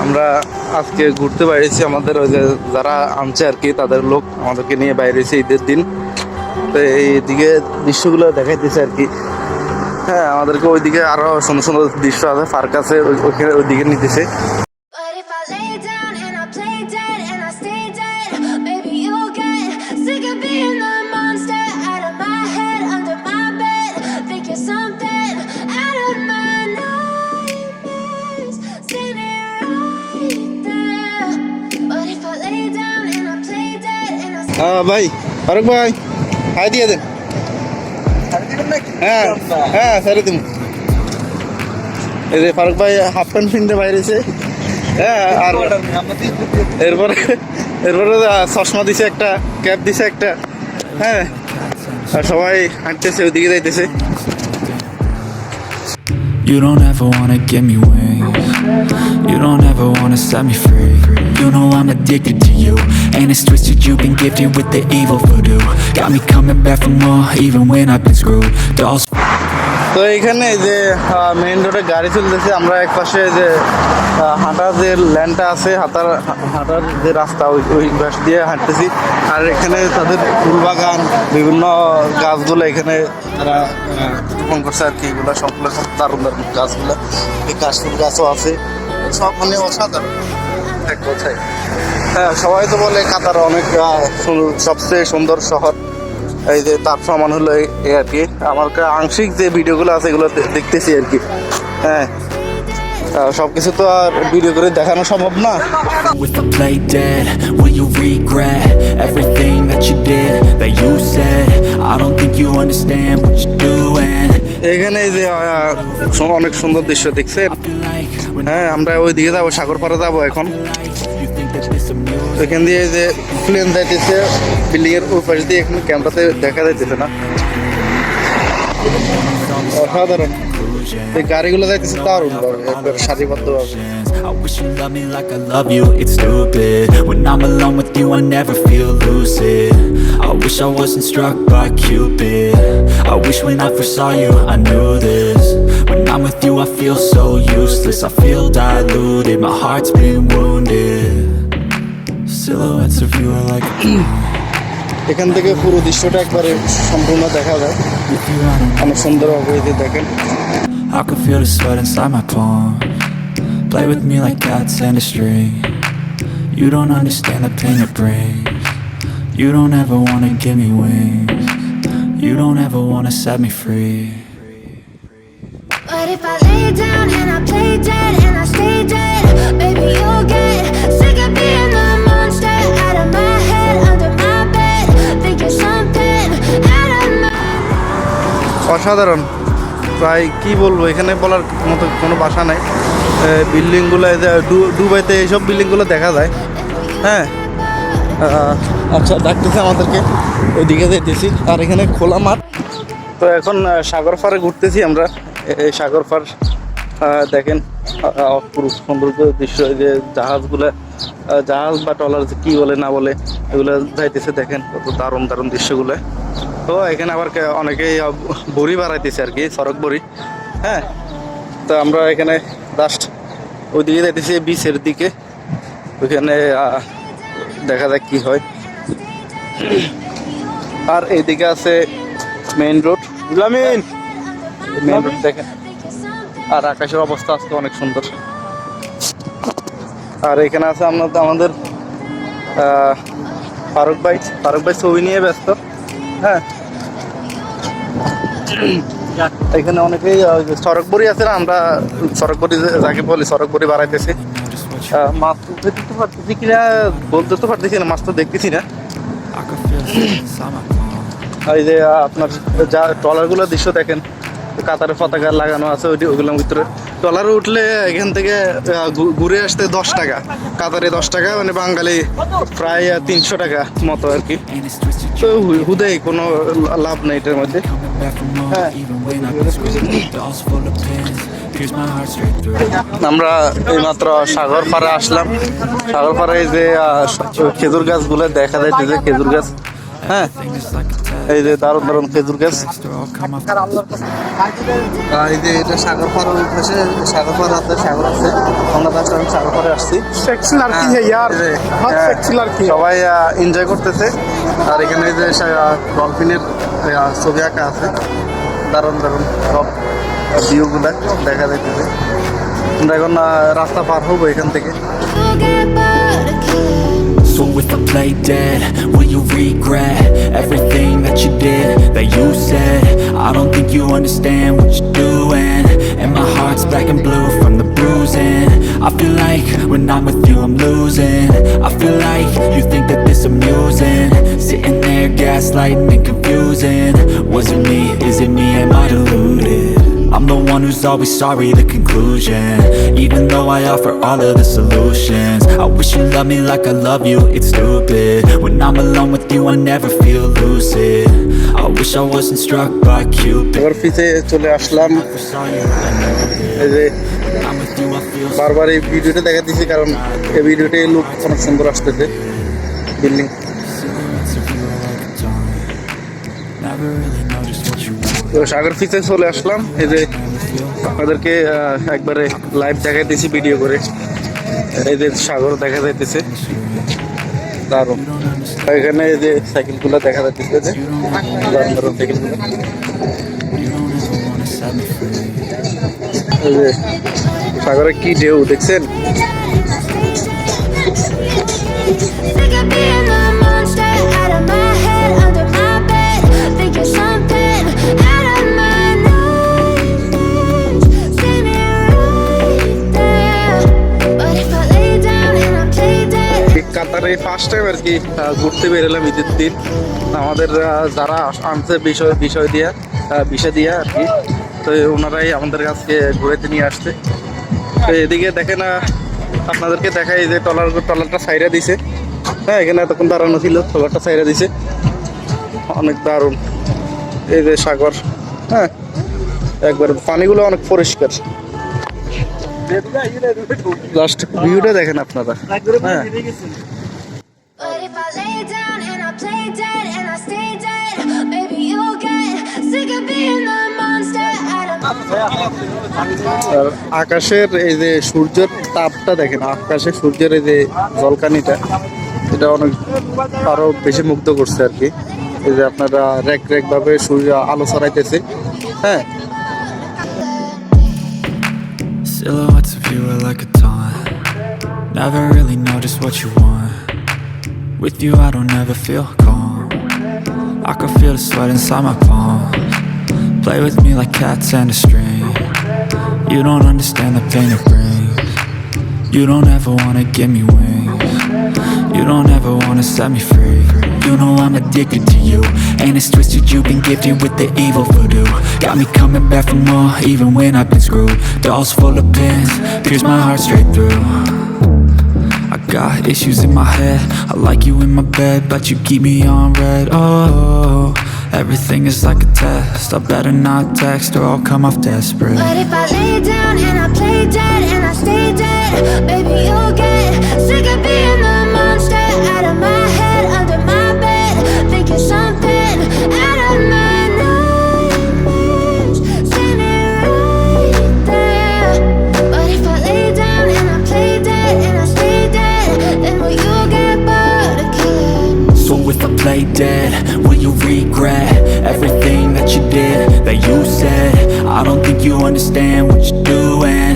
আমরা আজকে ঘুরতে বাইরেছি, আমাদের ওই যে যারা আনছে আর কি তাদের লোক আমাদেরকে নিয়ে বাইরেছে ঈদের দিন। তো এইদিকে দৃশ্যগুলো দেখাইতেছে আর কি। হ্যাঁ, আমাদেরকে ওইদিকে আরো সুন্দর সুন্দর দৃশ্য আছে, পার্ক আছে, ওইখানে ওইদিকে নিতেছে। But if I lay down and I play dead and I stay dead, maybe you'll get sick of being the monster out of my head, under my bed, thinking something out of my nightmares, standing right there. But if I lay down and I play dead and I stay ভাই ফারুক ভাই, high দিয়ে দেন। হ্যাঁ হ্যাঁ, ছেড়ে দিন। এই যে ফারুক ভাই হাফ প্যান্ট পিনতে বাইরেছে। হ্যাঁ, আর এরপরে এরপরে চশমা দিছে একটা, ক্যাপ দিছে একটা। হ্যাঁ, আর সবাই হাঁটতেছে, ওইদিকে যাইতেছে। You don't ever wanna give me wings. You don't ever wanna set me free. You know I'm addicted to you, and it's twisted. You've been gifted with the evil voodoo. Got me coming back for more, even when I've been screwed. Dolls. তো এইখানে যে main রোডে গাড়ি চলতেছে, আমরা এক পাশে যে হাঁটার যে ল্যান্ডটা আছে, হাঁটার যে রাস্তা ওই পাশ দিয়ে হাঁটতেছি। আর এখানে তাদের ফুল বাগান, বিভিন্ন গাছগুলো এখানে তারা রোপণ করছে আর কি। এগুলো সবগুলো সব দারুণ দারুণ গাছগুলো, এই কাশফুল গাছও আছে, সব মানে অসাধারণ এক কথায়। হ্যাঁ, সবাই তো বলে কাতার অনেক সবচেয়ে সুন্দর শহর। এই যে তার প্রমাণ হলো এই আর কি। আমার আংশিক যে ভিডিওগুলো আছে এগুলো দেখতেছি আর কি। হ্যাঁ, সবকিছু তো আর ভিডিও করে দেখানো সম্ভব না। If I play dead, will you regret everything that you did, that you said? I don't think you understand what you're doing. এখানে এই যে অনেক সুন্দর দৃশ্য দেখছেন। I feel like when হ্যাঁ, আমরা ওই দিকে যাবো, সাগর পাড়ে যাবো এখন। you think that this amusing. এখান দিয়ে যে প্লেন যাইতেছে বিল্ডিং এর উপর দিয়ে, এখন ক্যামেরাতে দেখা যাইতেছে না। অসাধারণ এই গাড়িগুলো যাইতেছে দারুণ একবার সারিবদ্ধভাবে। I wish you loved me like I love you, it's stupid. When I'm alone with you, I never feel lucid. I wish I wasn't struck by Cupid. I wish when I first saw you, I knew this. When I'm with you, I feel so useless. I feel diluted, my heart's been wounded. Silhouettes of you are like a dream. এখান থেকে পুরো দৃশ্যটা একবারে সম্পূর্ণ দেখা যায়, With you, I don't অনেক সুন্দরভাবে এই যে দেখেন। I can feel the sweat inside my palm. Play with me like cats and a string. You don't understand the pain it brings. You don't ever wanna give me wings. You don't ever wanna set me free. But if I lay down and I play dead and I stay dead, maybe you'll get sick of being the monster out of my head, under my bed, thinking something out of my অসাধারণ, প্রায় কি বলবো, এখানে বলার মতো কোনো ভাষা নাই। বিল্ডিংগুলো দুবাইতে এইসব বিল্ডিংগুলো দেখা যায়। হ্যাঁ, আচ্ছা ডাকতেছে আমাদেরকে, ওইদিকে যেতেছি। আর এখানে খোলা মাঠ। তো এখন সাগর পাড়ে ঘুরতেছি আমরা। এই সাগর পাড় দেখেন, অপরূপ সৌন্দর্য দৃশ্য। এই যে জাহাজ বা ট্রলার কি বলে না বলে এগুলো যাইতেছে, দেখেন কত দারুণ দারুণ দৃশ্যগুলো। তো এখানে আবার অনেকেই বড়ি বাড়াইতেছে আর কি, সড়ক বড়ি। হ্যাঁ, তো আমরা এখানে লাস্ট ওইদিকে যাইতেছি, বিচের দিকে। ওইখানে দেখা যাক কি হয়। আর এইদিকে আছে মেইন রোড, মেইন রোড দেখেন। আর আকাশের অবস্থা আজকে অনেক সুন্দর। আর এখানে আছে আমাদের ফারুক ভাই ছবি নিয়ে ব্যস্ত। হ্যাঁ, এখানে অনেকেই সড়ক বড়ি আছে না, আমরা সড়ক বড়ি যাকে বলি, সড়ক বড়ি বাড়াইতেছি। মাছ তুলতে দিতে পারতেছি কিনা বলতে তো পারতেছি না, মাছ তো দেখতেছি না। I can feel the sweat inside my palm. এই যে আপনার যা ট্রলারগুলোর দৃশ্য দেখেন, কাতারের পতাকা লাগানো আছে ওইগুলোর ভিতরে। ট্রলারে উঠলে এখান থেকে ঘুরে আসতে 10 টাকা, কাতারে 10 টাকা, মানে বাঙালি প্রায় 300 টাকা মতো আর কি। And it's twisted. তো হুদেই কোনো লাভ নেই এটার মধ্যে। Coming back for more, হ্যাঁ, even when I've been screwed. Dolls full of pins, pierce my heart straight through. আমরা এইমাত্র সাগর পাড়ে আসলাম। সাগর পাড়ে এই যে খেজুর গাছগুলো দেখা যাইতেছে, খেজুর গাছ। হ্যাঁ, Thing is like a test. এই যে দারুণ দারুণ খেজুর গাছ। They're all come off. এই যে এটা সাগর পাড়ের উঠেছে, সাগর পাড় আছে, সাগর আছে। আমরা জাস্ট আমি সাগর পাড়ে আসছি। सेक्सी लड़की है यार, बहुत सेक्सी लड़की है। সবাই এনজয় করতেছে। আর এখানে যে ডলফিনের ছবি আঁকা আছে, দারুণ দারুণ সব ভিউগুলা দেখা যাইতেছে। আমরা এখন রাস্তা পার হবো এখান থেকে। You'll get bored of killing. So if I play dead, will you regret everything that you did, that you said? I don't think you understand what you're doing, and my heart's black and blue from the bruising. I feel like when I'm with you I'm losing. I feel like you think that this amusing, sitting there gaslighting and confusing. Was it me? Is it me? Am I deluded? I'm the one who's always sorry, the conclusion. Even though I offer all of the solutions, I wish you loved me like I love you, it's stupid. When I'm alone with you I never feel lucid. I wish I wasn't struck by Cupid. এবার পিছে চলে আসলাম। Never saw you, I know it. এই যে When I'm with you I feel so বারবার এই ভিডিওটা দেখা দিচ্ছি, কারণ এই ভিডিওতে লুক অনেক সুন্দর আসতেছে building. silhouettes of you are like a dawn. Never really know just what you want. তো সাগর পিছে চলে আসলাম। এই যে Never feel আপনাদেরকে একবারে লাইভ দেখাইতেছি ভিডিও করে। এই যে সাগর দেখা যাইতেছে, দারুণ। এখানে এই যে সাইকেলগুলো দেখা যাইতেছে, যে দারুণ দারুণ সাইকেলগুলো। you don't ever wanna set me free. এই যে সাগরে কি ঢেউ দেখছেন? Sick of being the monster out of my head, under my bed. Think you're something out of my nightmares. See me right there. But if I lay down and I play dead. কাতারে first time আর কি ঘুরতে বেরোলাম ঈদের দিন। আমাদের যারা আনছে বিষয় দিয়ে আর কি, তো ওনারাই আমাদের কাছকে ঘুরেতে নিয়ে আসছে। তো এদিকে দেখেন, আপনাদেরকে দেখাই যে ট্রলারটা সাইরা দিছে। হ্যাঁ, এখানে এতক্ষণ দাঁড়ানো ছিল, ট্রলারটা সাইরা দিছে, অনেক দারুণ। এই যে সাগর, হ্যাঁ একবার পানিগুলো অনেক পরিষ্কার। লাস্ট ভিউটা দেখেন আপনারা। হ্যাঁ, But if I lay down and I play dead and I stay dead, maybe you'll get sick of being the monster out of my আর আকাশের এই যে সূর্যের তাপটা দেখেন, আকাশে সূর্যের এই যে জলকানিটা, এটা অনেক আরো বেশি মুগ্ধ করছে আর কি। এই যে আপনারা রেক ভাবে সূর্য আলো ছড়াইতেছে। হ্যাঁ, Silhouettes of you are like a taunt. Never really know just what you want. With you I don't ever feel calm. I can feel the sweat inside my palms. Play with me like cats and a string. You don't understand the pain it brings. You don't ever wanna give me wings. You don't ever wanna set me free. You know I'm addicted to you, and it's twisted, you've been gifted with the evil voodoo. Got me coming back for more, even when I've been screwed. Dolls full of pins, pierce my heart straight through. I got issues in my head, I like you in my bed, but you keep me on red. Oh, everything is like a test, I better not text or I'll come off desperate. But if I lay down and I play dead and I stay dead, maybe you'll get sick of being the monster out of my head, under my bed. Think you're something out of my nightmares. See me right there. But if I lay down and I play dead and I stay dead, then will you get bored of killing? So if I play dead, will you regret everything that you did, that you said? I don't think you understand what you're doing.